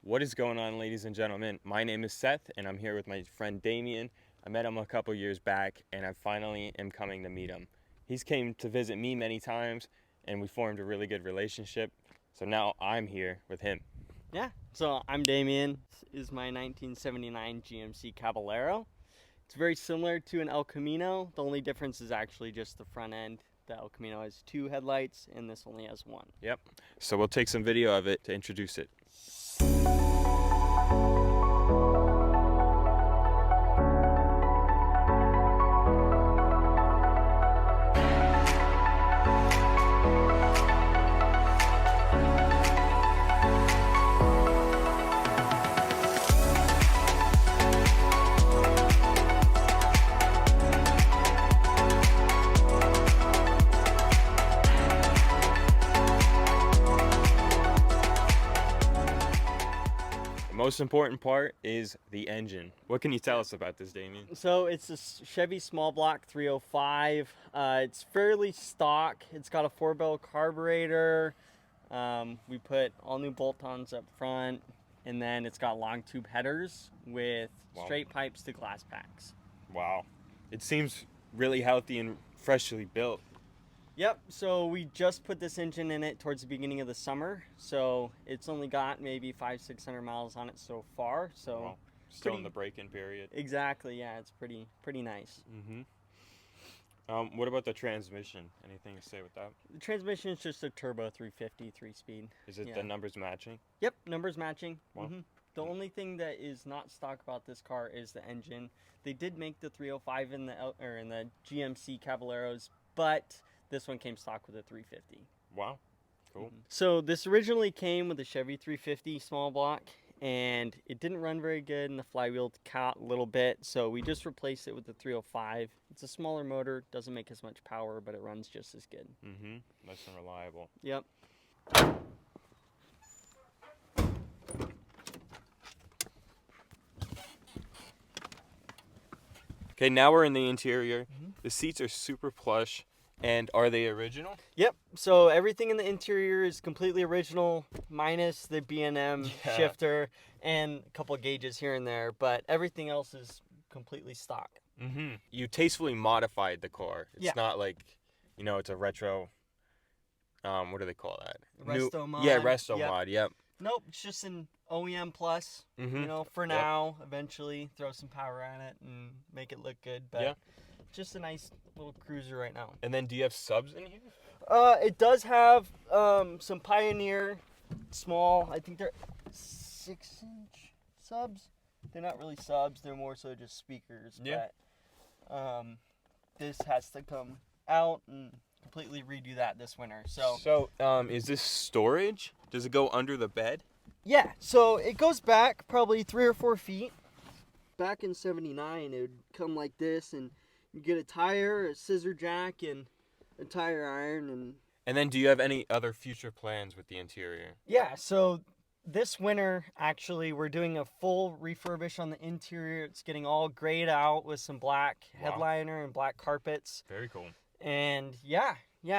What is going on, ladies and gentlemen? My name is Seth, and I'm here with my friend Damien. I met him a couple years back, and I finally am coming to meet him. He's came to visit me many times, and we formed a really good relationship. So now I'm here with him. Yeah, so I'm Damien. This is my 1979 GMC Caballero. It's very similar to an El Camino. The only difference is actually just the front end. The El Camino has 2 headlights, and this only has 1. Yep. So we'll take some video of it to introduce it. The most important part is the engine. What can you tell us about this, Damien? So it's a Chevy small block 305. It's fairly stock. It's got a 4-barrel carburetor. We put all new bolt-ons up front, and then it's got long tube headers with straight pipes to glass packs. Wow. It seems really healthy and freshly built. Yep, so we just put this engine in it towards the beginning of the summer, so it's only got maybe 500-600 miles on it so far. So wow. Still in the break-in period. Exactly, yeah, it's pretty nice. What about the transmission? Anything to say with that? The transmission is just a turbo 350 3-speed. Is it the numbers matching? Yep, numbers matching. Wow. The only thing that is not stock about this car is the engine. They did make the 305 in the GMC Caballeros, but this one came stock with a 350. Wow, cool. So this originally came with a Chevy 350 small block, and it didn't run very good, and the flywheel caught a little bit, so we just replaced it with the 305. It's a smaller motor, doesn't make as much power, but it runs just as good. Nice and reliable. Yep. Okay, now we're in the interior. The seats are super plush. And are they original? Yep. So everything in the interior is completely original, minus the B&M shifter and a couple of gauges here and there, but everything else is completely stock. You tastefully modified the car. It's not like, it's a retro. What do they call that? Resto mod. Yeah, resto mod. Yep. Nope, it's just an OEM plus. For now. Eventually, throw some power on it and make it look good. But just a nice little cruiser right now. And then do you have subs in here? It does have some Pioneer small, I think they're 6-inch subs. They're not really subs, they're more so just speakers. Yeah. But this has to come out and completely redo that this winter. So is this storage? Does it go under the bed? Yeah, so it goes back probably 3 or 4 feet. Back in '79, it would come like this, and you get a tire, a scissor jack, and a tire iron. And then do you have any other future plans with the interior? Yeah, so this winter, actually, we're doing a full refurbish on the interior. It's getting all grayed out with some black headliner and black carpets. Very cool. And yeah,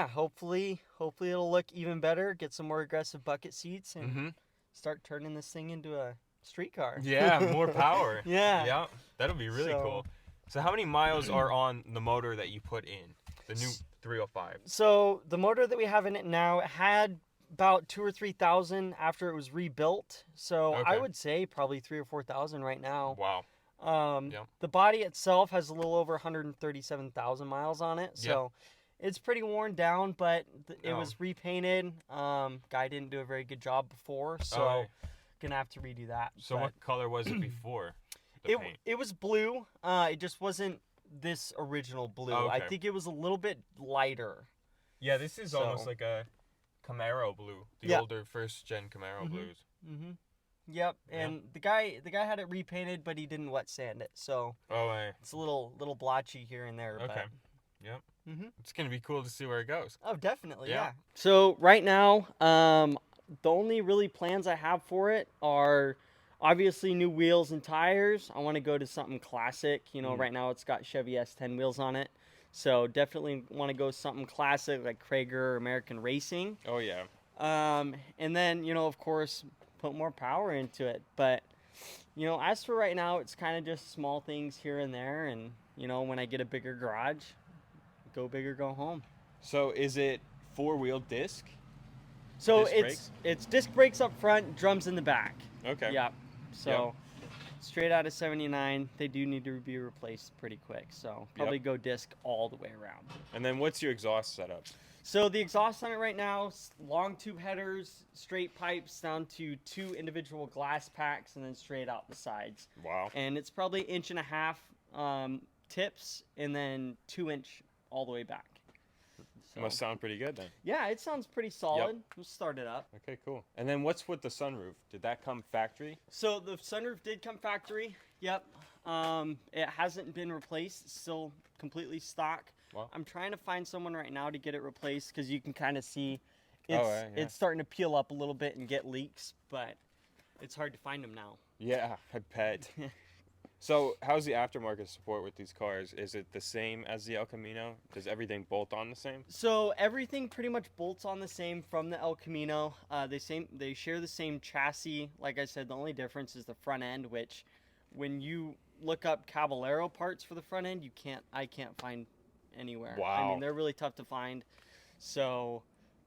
hopefully it'll look even better, get some more aggressive bucket seats, and start turning this thing into a street car. Yeah, more power. Yeah. That'll be really cool. So how many miles are on the motor that you put in, the new 305? So the motor that we have in it now had about 2,000 or 3,000 after it was rebuilt. So I would say probably 3,000 or 4,000 right now. Wow. The body itself has a little over 137,000 miles on it. So it's pretty worn down, but it was repainted. Guy didn't do a very good job before, so gonna have to redo that. So what color was it before? It was blue. It just wasn't this original blue. I think it was a little bit lighter. Yeah, this is almost like a Camaro blue. The older first-gen Camaro blues. Yep, and the guy had it repainted, but he didn't wet sand it, so it's a little blotchy here and there. Okay. Yep. It's gonna be cool to see where it goes. Oh, definitely. Yeah. So right now, the only really plans I have for it are obviously new wheels and tires. I want to go to something classic. Right now it's got Chevy S10 wheels on it. So definitely want to go something classic like Krager or American Racing. Oh, yeah. And then, of course, put more power into it. But, you know, as for right now, it's kind of just small things here and there. And, you know, when I get a bigger garage, go big or go home. So is it 4-wheel disc? So Disc brakes? it's disc brakes up front, drums in the back. Okay. Yeah. So straight out of 79, they do need to be replaced pretty quick. So probably go disc all the way around. And then what's your exhaust setup? So the exhaust on it right now, long tube headers, straight pipes down to 2 individual glass packs, and then straight out the sides. Wow. And it's probably 1.5 inch tips, and then 2-inch all the way back. So, Must sound pretty good then. yeah, it sounds pretty solid. We'll start it up. Okay, cool. And then what's with the sunroof? Did that come factory? So the sunroof did come factory. Yep. It hasn't been replaced. It's still completely stock. Wow. I'm trying to find someone right now to get it replaced because you can kind of see it's, yeah. it's starting to peel up a little bit and get leaks, but it's hard to find them now. Yeah, I bet. So how's the aftermarket support with these cars? Is it the same as the El Camino? Does everything bolt on the same? So everything pretty much bolts on the same from the El Camino. They share the same chassis. Like I said, the only difference is the front end, which when you look up Caballero parts for the front end, I can't find anywhere. Wow. I mean, they're really tough to find. So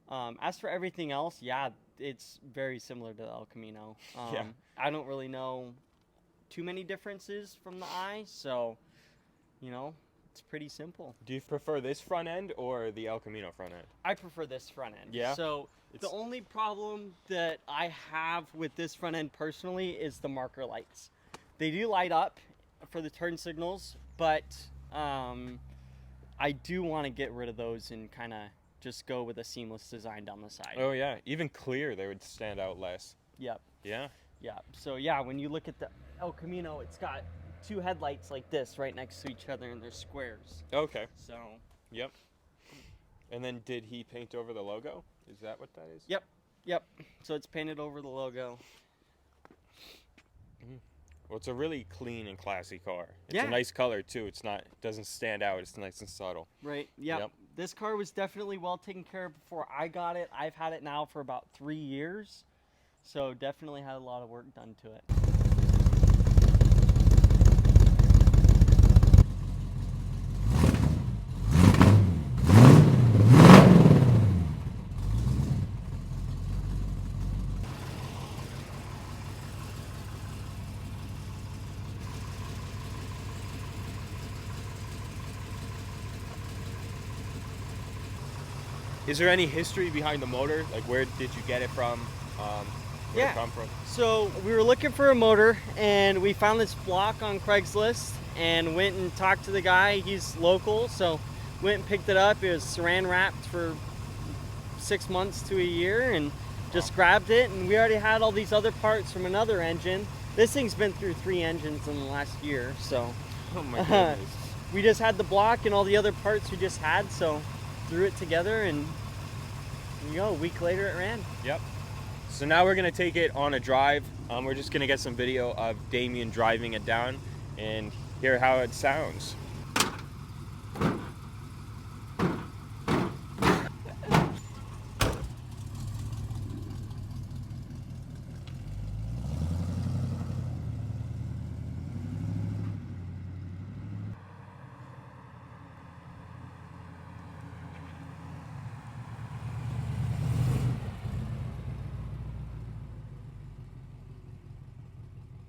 as for everything else, yeah, it's very similar to the El Camino. Yeah. I don't really know too many differences from the eye, so you know, it's pretty simple. Do you prefer this front end or the El Camino front end? I prefer this front end. Yeah? So the only problem that I have with this front end personally is the marker lights. They do light up for the turn signals, but I do want to get rid of those and kind of just go with a seamless design down the side. Oh yeah, even clear they would stand out less. Yep. Yeah? Yeah. So yeah, when you look at the El Camino, it's got 2 headlights like this right next to each other, and they're squares. Okay. So. Yep. And then did he paint over the logo? Is that what that is? Yep. Yep. So it's painted over the logo. Well, it's a really clean and classy car. It's Yeah. a nice color too. It doesn't stand out. It's nice and subtle. Right. Yep. Yep. This car was definitely well taken care of before I got it. I've had it now for about 3 years. So definitely had a lot of work done to it. Is there any history behind the motor? Like, where did you get it from? Where did it come from? So we were looking for a motor, and we found this block on Craigslist and went and talked to the guy. He's local, so went and picked it up. It was saran wrapped for 6 months to a year, and just grabbed it. And we already had all these other parts from another engine. This thing's been through 3 engines in the last year, so Oh my goodness. we just had the block and all the other parts we just had, so threw it together, and there you go. A week later it ran. Yep. So now we're gonna take it on a drive. We're just gonna get some video of Damien driving it down and hear how it sounds.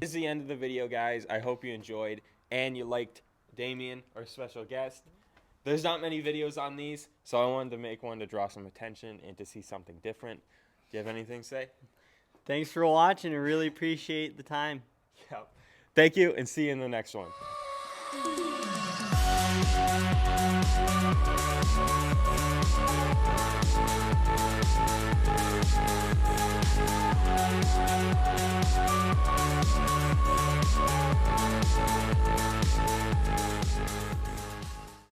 This is the end of the video, guys. I hope you enjoyed and you liked Damien, our special guest. There's not many videos on these, so I wanted to make one to draw some attention and to see something different. Do you have anything to say? Thanks for watching. I really appreciate the time. Yep. Thank you, and see you in the next one.